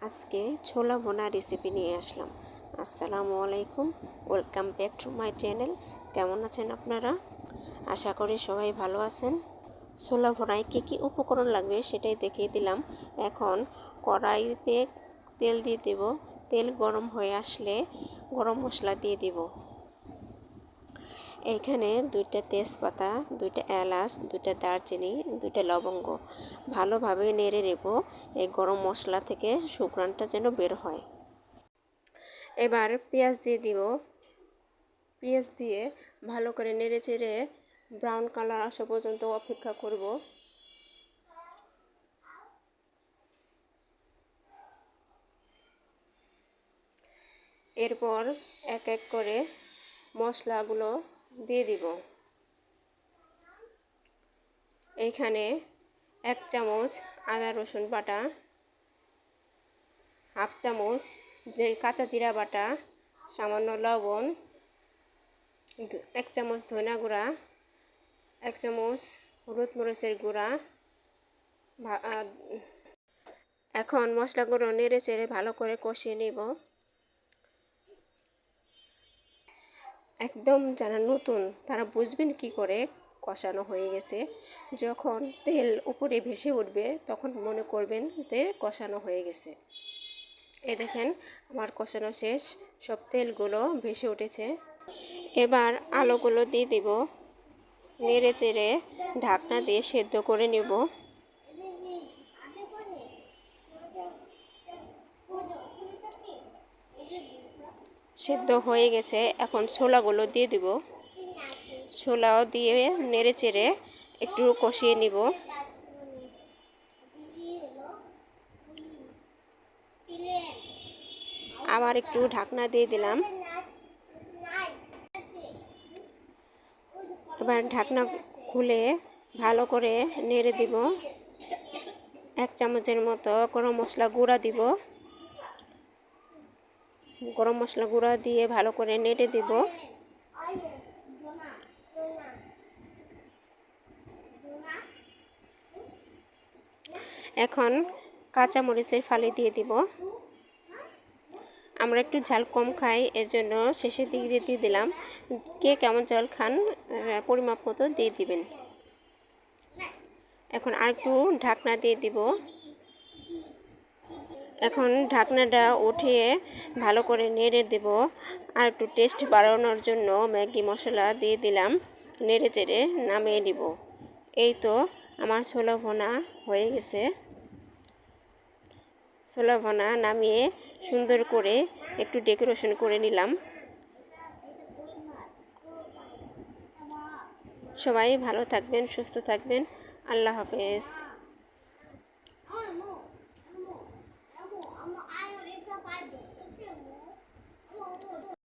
আজকে ছোলা ভুনা রেসিপি নিয়ে আসলাম। আসসালামু আলাইকুম, welcome back to my channel. কেমন আছেন আপনারা? আশা করি সবাই ভালো আছেন। ছোলা ভুনায় কী কী উপকরণ লাগবে সেটাই দেখিয়ে দিলাম। এখন কড়াইতে তেল দিয়ে দেব। তেল গরম হয়ে আসলে গরম মশলা দিয়ে দিব। এইখানে 2টা তেজপাতা, 2টা এলাচ, 2টা দারচিনি, 2টা লবঙ্গ ভালোভাবে নেড়ে নেব। এই গরম মশলা থেকে সুঘ্রাণটা যেন বের হয়। এবার পেঁয়াজ দিয়ে দিব। পেঁয়াজ দিয়ে ভালো করে নেড়ে চেড়ে ব্রাউন কালার আসা পর্যন্ত অপেক্ষা করব। এরপর এক এক করে মশলাগুলো দিয়ে দিব। এইখানে 1 চামচ আদা রসুন বাটা, হাফ চামচ যে কাঁচা জিরা বাটা, সামান্য লবণ, 1 চামচ ধনিয়া গুঁড়া, 1 চামচ হলুদ মরিচের গুঁড়া। এখন মশলাগুলো নেড়ে চেড়ে ভালো করে কষিয়ে নেব। একদম যারা নতুন তারা বুঝবেন কি করে কষানো হয়ে গেছে। যখন তেল উপরে ভেসে উঠবে তখন মনে করবেন যে কষানো হয়ে গেছে। এই দেখেন আমার কষানো শেষ, সব তেলগুলো ভেসে উঠেছে। এবার আলুগুলো দিয়ে দিব। নেড়ে চেড়ে ঢাকনা দিয়ে সেদ্ধ করে নেব। সেদ্ধ হয়ে গেছে, এখন ছোলাগুলো দিয়ে দিব। ছোলাও দিয়ে নেড়ে চেড়ে একটু কষিয়ে নিব। আবার একটু ঢাকনা দিয়ে দিলাম। এবার ঢাকনা খুলে ভালো করে নেড়ে দিব। 1 চামচের মতো গরম মশলা গুঁড়া দিব। গরম মশলা গুঁড়া দিয়ে ভালো করে নেড়ে দিব। এখন কাঁচা মরিচের ফালি দিয়ে দিব। আমরা একটু ঝাল কম খাই, এজন্য শেষের দিকে দিয়ে দিলাম। কে কেমন ঝাল খান পরিমাপ মতো দিয়ে দিবেন। এখন আরেকটু ঢাকনা দিয়ে দিব। এখন ঢাকনাটা উঠিয়ে ভালো করে নেড়ে দেব। আর একটু টেস্ট বাড়ানোর জন্য ম্যাগি মশলা দিয়ে দিলাম। নেড়ে চেড়ে নামিয়ে নিব। এই তো আমার ছোলা ভুনা হয়ে গেছে। ছোলা ভুনা নামিয়ে সুন্দর করে একটু ডেকোরেশন করে নিলাম। সবাই ভালো থাকবেন, সুস্থ থাকবেন। আল্লাহ হাফেজ।